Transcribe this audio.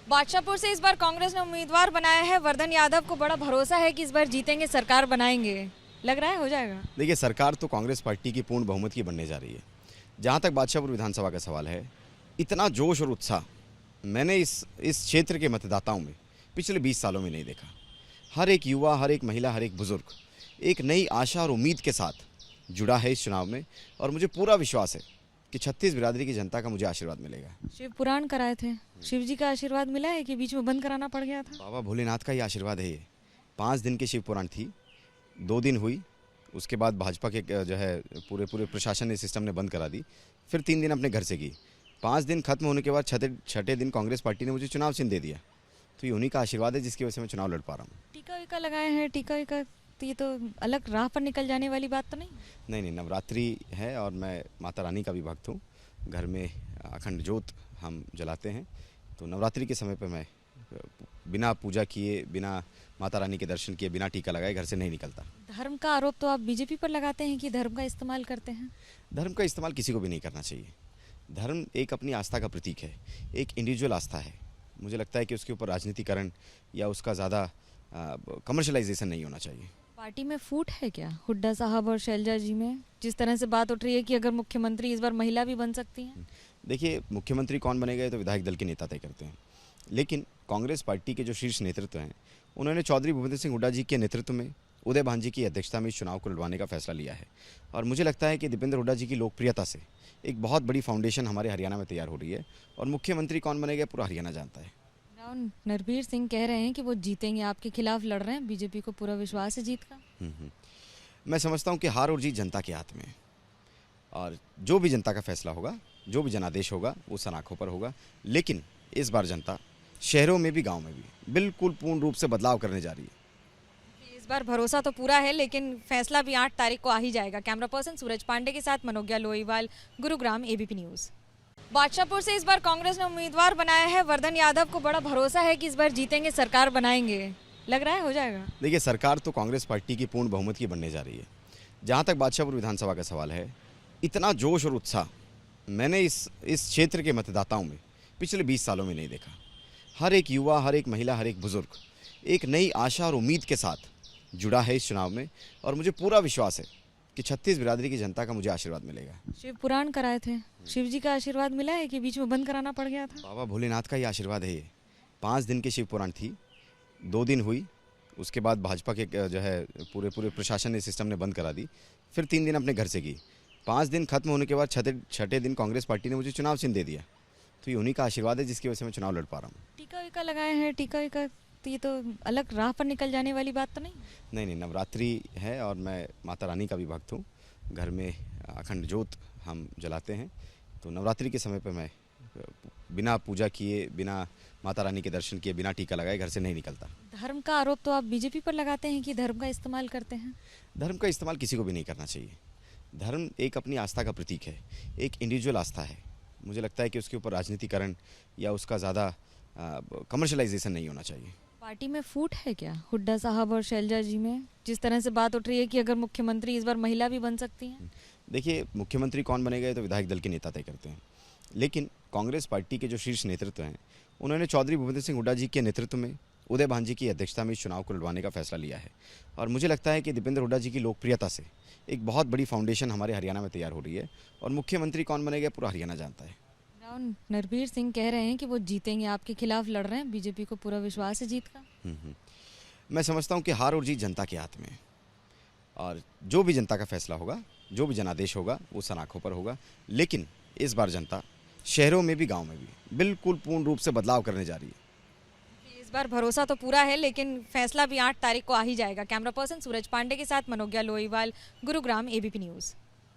बादशाहपुर से इस बार कांग्रेस ने उम्मीदवार बनाया है वर्धन यादव को। बड़ा भरोसा है कि इस बार जीतेंगे, सरकार बनाएंगे। लग रहा है हो जाएगा? देखिए, सरकार तो कांग्रेस पार्टी की पूर्ण बहुमत की बनने जा रही है। जहाँ तक बादशाहपुर विधानसभा का सवाल है, इतना जोश और उत्साह मैंने इस क्षेत्र के मतदाताओं में पिछले 20 सालों में नहीं देखा। हर एक युवा, हर एक महिला, हर एक बुजुर्ग एक नई आशा और उम्मीद के साथ जुड़ा है इस चुनाव में, और मुझे पूरा विश्वास है कि 36 बिरादरी की जनता का मुझे आशीर्वाद मिलेगा। शिव पुराण कराए थे, शिव जी का आशीर्वाद मिला है कि बीच में बंद कराना पड़ गया था? बाबा भोलेनाथ का ही आशीर्वाद है ये। 5 दिन की शिव पुराण थी, 2 दिन हुई, उसके बाद भाजपा के जो है पूरे प्रशासन ने, सिस्टम ने बंद करा दी। फिर 3 दिन अपने घर से की। 5 दिन खत्म होने के बाद छठे दिन कांग्रेस पार्टी ने मुझे चुनाव चिन्ह दे दिया। तो ये उन्हीं का आशीर्वाद है जिसकी वजह से मैं चुनाव लड़ पा रहा हूँ। टीका वीका लगाए हैं, टीका वीका, तो ये तो अलग राह पर निकल जाने वाली बात तो नहीं? नहीं, नवरात्रि है और मैं माता रानी का भी भक्त हूँ। घर में अखंड ज्योत हम जलाते हैं, तो नवरात्रि के समय पर मैं बिना पूजा किए, बिना माता रानी के दर्शन किए, बिना टीका लगाए घर से नहीं निकलता। धर्म का आरोप तो आप बीजेपी पर लगाते हैं कि धर्म का इस्तेमाल करते हैं? धर्म का इस्तेमाल किसी को भी नहीं करना चाहिए। धर्म एक अपनी आस्था का प्रतीक है, एक इंडिविजुअल आस्था है। मुझे लगता है कि उसके ऊपर राजनीतिकरण या उसका ज़्यादा कमर्शलाइजेशन नहीं होना चाहिए। पार्टी में फूट है क्या हुड्डा साहब और शैलजा जी में? जिस तरह से बात उठ रही है कि अगर मुख्यमंत्री इस बार महिला भी बन सकती हैं। देखिए, मुख्यमंत्री कौन बनेगा ये तो विधायक दल के नेता तय करते हैं, लेकिन कांग्रेस पार्टी के जो शीर्ष नेतृत्व हैं, उन्होंने चौधरी भूपेंद्र सिंह हुड्डा जी के नेतृत्व में उदय भान जी की अध्यक्षता में इस चुनाव को लड़वाने का फैसला लिया है। और मुझे लगता है कि दीपेंद्र हुड्डा जी की लोकप्रियता से एक बहुत बड़ी फाउंडेशन हमारे हरियाणा में तैयार हो रही है, और मुख्यमंत्री कौन बनेगा पूरा हरियाणा जानता है। नरबीर सिंह कह रहे हैं कि वो जीतेंगे, आपके खिलाफ लड़ रहे हैं, बीजेपी को पूरा विश्वास है जीत का। मैं समझता हूँ कि हार और जीत जनता के हाथ में है, और जो भी जनता का फैसला होगा, जो भी जनादेश होगा, वो सनाखों पर होगा। लेकिन इस बार जनता शहरों में भी, गांव में भी बिल्कुल पूर्ण रूप से बदलाव करने जा रही है। इस बार भरोसा तो पूरा है, लेकिन फैसला भी 8 तारीख को आ ही जाएगा। कैमरा पर्सन सूरज पांडे के साथ मनोज्ञा लोईवाल, गुरुग्राम, एबीपी न्यूज़। बादशाहपुर से इस बार कांग्रेस ने उम्मीदवार बनाया है वर्धन यादव को। बड़ा भरोसा है कि इस बार जीतेंगे, सरकार बनाएंगे। लग रहा है हो जाएगा? देखिए, सरकार तो कांग्रेस पार्टी की पूर्ण बहुमत की बनने जा रही है। जहाँ तक बादशाहपुर विधानसभा का सवाल है, इतना जोश और उत्साह मैंने इस क्षेत्र के मतदाताओं में पिछले 20 सालों में नहीं देखा। हर एक युवा, हर एक महिला, हर एक बुजुर्ग एक नई आशा और उम्मीद के साथ जुड़ा है इस चुनाव में, और मुझे पूरा विश्वास है कि 36 बिरादरी की जनता का मुझे आशीर्वाद मिलेगा। शिव पुराण कराए थे, शिव जी का आशीर्वाद मिला है कि बीच में बंद कराना पड़ गया था? बाबा भोलेनाथ का ही आशीर्वाद है ये। 5 दिन की शिव पुराण थी, 2 दिन हुई, उसके बाद भाजपा के जो है पूरे प्रशासन ने, सिस्टम ने बंद करा दी। फिर 3 दिन अपने घर से की। 5 दिन खत्म होने के बाद छठे दिन कांग्रेस पार्टी ने मुझे चुनाव चिन्ह दे दिया। तो ये उन्हीं का आशीर्वाद है जिसकी वजह से मैं चुनाव लड़ पा रहा हूँ। टीका वीका लगाए हैं, टीका वीका, तो ये तो अलग राह पर निकल जाने वाली बात तो नहीं? नहीं, नवरात्रि है और मैं माता रानी का भी भक्त हूँ। घर में अखंड ज्योत हम जलाते हैं, तो नवरात्रि के समय पर मैं बिना पूजा किए, बिना माता रानी के दर्शन किए, बिना टीका लगाए घर से नहीं निकलता। धर्म का आरोप तो आप बीजेपी पर लगाते हैं कि धर्म का इस्तेमाल करते हैं? धर्म का इस्तेमाल किसी को भी नहीं करना चाहिए। धर्म एक अपनी आस्था का प्रतीक है, एक इंडिविजुअल आस्था है। मुझे लगता है कि उसके ऊपर राजनीतिकरण या उसका ज़्यादा कमर्शलाइजेशन नहीं होना चाहिए। पार्टी में फूट है क्या हुड्डा साहब और शैलजा जी में? जिस तरह से बात उठ रही है कि अगर मुख्यमंत्री इस बार महिला भी बन सकती हैं। देखिए, मुख्यमंत्री कौन बनेगा ये तो विधायक दल के नेता तय करते हैं, लेकिन कांग्रेस पार्टी के जो शीर्ष नेतृत्व हैं, उन्होंने चौधरी भूपेंद्र सिंह हुड्डा जी के नेतृत्व में उदय भान जी की अध्यक्षता में इस चुनाव को लड़वाने का फैसला लिया है। और मुझे लगता है कि दीपेंद्र हुड्डा जी की लोकप्रियता से एक बहुत बड़ी फाउंडेशन हमारे हरियाणा में तैयार हो रही है, और मुख्यमंत्री कौन बनेगा पूरा हरियाणा जानता है। नरबीर सिंह कह रहे हैं कि वो जीतेंगे, आपके खिलाफ लड़ रहे हैं, बीजेपी को पूरा विश्वास है जीत का। मैं समझता हूँ कि हार और जीत जनता के हाथ में है, और जो भी जनता का फैसला होगा, जो भी जनादेश होगा, वो सनाखों पर होगा। लेकिन इस बार जनता शहरों में भी, गांव में भी बिल्कुल पूर्ण रूप से बदलाव करने जा रही है। इस बार भरोसा तो पूरा है, लेकिन फैसला भी 8 तारीख को आ ही जाएगा। कैमरा पर्सन सूरज पांडे के साथ मनोज्ञा लोईवाल, गुरुग्राम, एबीपी न्यूज़।